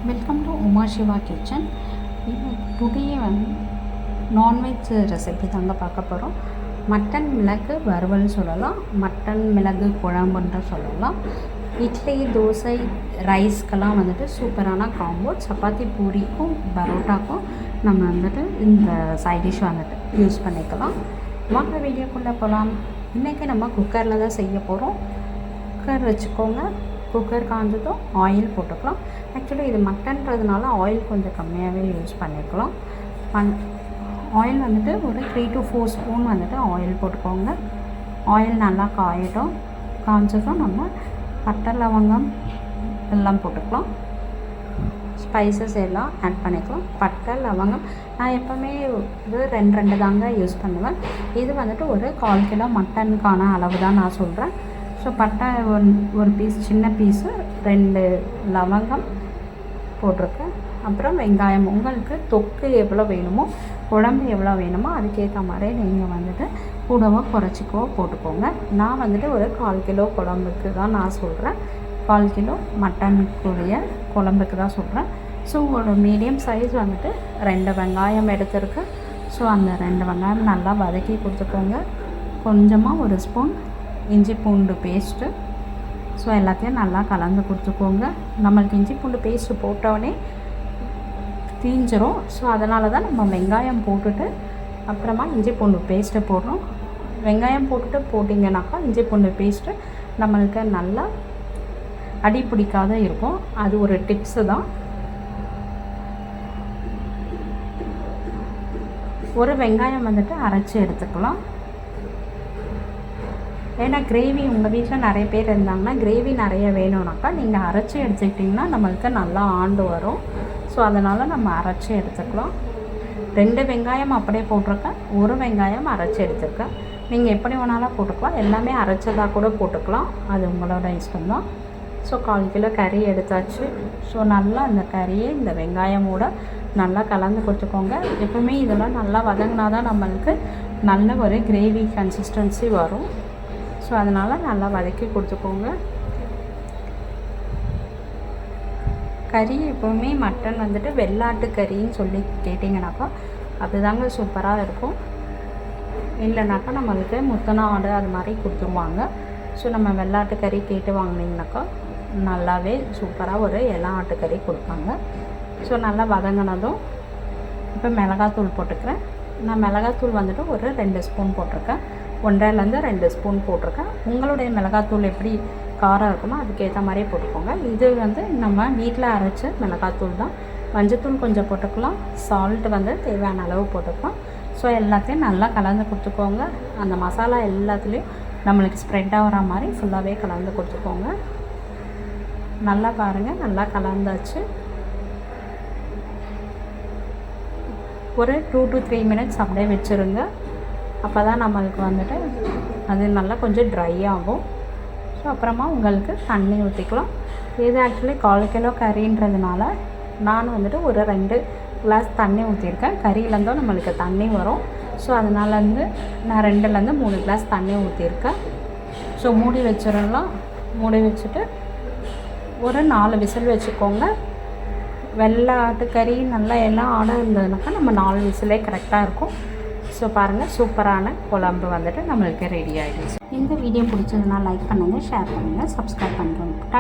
Welcome to Uma Siva kitchen. Today வந்து non veg recipe தாங்க பார்க்க போகிறோம். மட்டன் மிளகு வறுவல் சொல்லலாம், மட்டன் மிளகு குழம்புன்ற சொல்லலாம். இட்லி, தோசை, ரைஸ்க்கெல்லாம் வந்துட்டு சூப்பரான காம்போ. சப்பாத்தி, பூரிக்கும் பரோட்டாக்கும் நம்ம வந்துட்டு இந்த சைட் டிஷ் வந்துட்டு யூஸ் பண்ணிக்கலாம். வாங்க வீடியோக்குள்ளே போகலாம். இன்றைக்கி நம்ம குக்கரில் தான் செய்ய போகிறோம். குக்கர் வச்சுக்கோங்க. குக்கர் காஞ்சதும் ஆயில் போட்டுக்கலாம். ஆக்சுவலி இது மட்டன்றதுனால ஆயில் கொஞ்சம் கம்மியாகவே யூஸ் பண்ணிக்கலாம். ஆயில் வந்துட்டு ஒரு 3 to 4 ஸ்பூன் வந்துட்டு ஆயில் போட்டுக்கோங்க. ஆயில் நல்லா காயட்டும். காஞ்சதும் நம்ம பட்டை, லவங்கம் எல்லாம் போட்டுக்கலாம். ஸ்பைசஸ் எல்லாம் ஆட் பண்ணிக்கலாம். பட்டை, லவங்கம் நான் எப்போவுமே இது 2 தாங்க யூஸ் பண்ணுவேன். இது வந்துட்டு ஒரு 1/4 கிலோ மட்டனுக்கான அளவு தான் நான் சொல்கிறேன். ஸோ பட்டை ஒரு பீஸ், சின்ன பீஸு, 2 லவங்கம் போட்டிருக்கேன். அப்புறம் வெங்காயம், உங்களுக்கு தொக்கு எவ்வளோ வேணுமோ, குழம்பு எவ்வளோ வேணுமோ அதுக்கேற்ற மாதிரி நீங்கள் வந்துட்டு கூடவோ குறைச்சிக்கோ போட்டுக்கோங்க. நான் வந்துட்டு ஒரு 1/4 கிலோ குழம்புக்கு தான் நான் சொல்கிறேன். 1/4 கிலோ மட்டனுக்குரிய குழம்புக்கு தான் சொல்கிறேன். ஸோ ஒரு மீடியம் சைஸ் வந்துட்டு 2 வெங்காயம் எடுத்துருக்கு. ஸோ அந்த 2 வெங்காயம் நல்லா வதக்கி கொடுத்துக்கோங்க. கொஞ்சமாக ஒரு ஸ்பூன் இஞ்சி பூண்டு பேஸ்ட்டு. ஸோ எல்லாத்தையும் நல்லா கலந்து கொடுத்துக்கோங்க. நம்மளுக்கு இஞ்சி பூண்டு பேஸ்ட்டு போட்டோடனே தீஞ்சிரும். ஸோ அதனால தான் நம்ம வெங்காயம் போட்டுட்டு அப்புறமா இஞ்சி பூண்டு பேஸ்ட்டு போடுறோம். வெங்காயம் போட்டுட்டு போட்டிங்கனாக்கா இஞ்சி பூண்டு பேஸ்ட்டு நம்மளுக்கு நல்லா அடி பிடிக்காத இருக்கும். அது ஒரு டிப்ஸு தான். ஒரு வெங்காயம் வந்துட்டு அரைச்சி எடுத்துக்கலாம். ஏன்னா கிரேவி உங்கள் வீட்டில் நிறைய பேர் இருந்தாங்கன்னா கிரேவி நிறைய வேணும்னாக்கா நீங்கள் அரைச்சி எடுத்துக்கிட்டிங்கன்னா நம்மளுக்கு நல்லா ஆண்டு வரும். ஸோ அதனால் நம்ம அரைச்சி எடுத்துக்கலாம். 2 வெங்காயம் அப்படியே போட்டிருக்கேன், 1 வெங்காயம் அரைச்சி எடுத்துருக்கேன். நீங்கள் எப்படி வேணாலும் போட்டுக்கலாம், எல்லாமே அரைச்சதாக கூட போட்டுக்கலாம், அது உங்களோட இஷ்டம்தான். ஸோ 1/4 கிலோ கறி எடுத்தாச்சு. ஸோ நல்லா அந்த கறியை இந்த வெங்காயமோட நல்லா கலந்து கொடுத்துக்கோங்க. எப்பவுமே இதெல்லாம் நல்லா வதங்கினா தான் நம்மளுக்கு நல்ல ஒரு கிரேவி கன்சிஸ்டன்சி வரும். ஸோ அதனால் நல்லா வதக்கி கொடுத்துக்கோங்க. கறி எப்போவுமே மட்டன் வந்துட்டு வெள்ளாட்டு கறின்னு சொல்லி கேட்டிங்கனாக்கா அதுதாங்க சூப்பராக இருக்கும். இல்லைனாக்கா நம்மளுக்கு முத்தன ஆடு அது மாதிரி கொடுத்துருவாங்க. ஸோ நம்ம வெள்ளாட்டு கறி கேட்டு வாங்கினீங்கனாக்கா நல்லாவே சூப்பராக ஒரு இளம் ஆட்டுக்கறி கொடுப்பாங்க. ஸோ நல்லா வதங்கினதும் இப்போ மிளகாத்தூள் போட்டுக்கிறேன். நான் மிளகாத்தூள் வந்துட்டு ஒரு 2 ஸ்பூன் போட்டிருக்கேன். 1.5லேருந்து 2 ஸ்பூன் போட்டிருக்கேன். உங்களுடைய மிளகாத்தூள் எப்படி காரம் இருக்குமோ அதுக்கேற்ற மாதிரியே போட்டுக்கோங்க. இது வந்து நம்ம வீட்டில் அரைச்ச மிளகாத்தூள் தான். மஞ்சத்தூள் கொஞ்சம் போட்டுக்கலாம். சால்ட் வந்து தேவையான அளவு போட்டுக்கலாம். ஸோ எல்லாத்தையும் நல்லா கலந்து கொடுத்துக்கோங்க. அந்த மசாலா எல்லாத்துலேயும் நம்மளுக்கு ஸ்ப்ரெட் ஆகிற மாதிரி ஃபுல்லாகவே கலந்து கொடுத்துக்கோங்க. நல்லா பாருங்கள், நல்லா கலந்தாச்சு. ஒரு 2 to 3 மினிட்ஸ் அப்படியே வச்சுருங்க. அப்போ தான் நம்மளுக்கு வந்துட்டு அது நல்லா கொஞ்சம் ட்ரை ஆகும். ஸோ அப்புறமா உங்களுக்கு தண்ணி ஊற்றிக்கலாம். இது ஆக்சுவலி 1/4 கிலோ கறின்றதுனால நான் வந்துட்டு ஒரு 2 கிளாஸ் தண்ணி ஊற்றிருக்கேன். கறியிலேருந்தும் நம்மளுக்கு தண்ணி வரும். ஸோ அதனால நான் 2லேருந்து 3 கிளாஸ் தண்ணி ஊற்றிருக்கேன். ஸோ மூடி வச்சிடலாம். மூடி வச்சுட்டு ஒரு 4 விசில் வச்சுக்கோங்க. வெள்ளை ஆட்டுக்கறி நல்லா எல்லாம் ஆட இருந்ததுனாக்கா நம்ம 4 விசிலே கரெக்டாக இருக்கும். ஸோ பாருங்கள், சூப்பரான குழம்பு வந்துட்டு நம்மளுக்கு ரெடி ஆகிடுச்சு. இந்த வீடியோ பிடிச்சதுன்னா லைக் பண்ணுங்கள், ஷேர் பண்ணுங்கள், சப்ஸ்கிரைப் பண்ணுறோம்.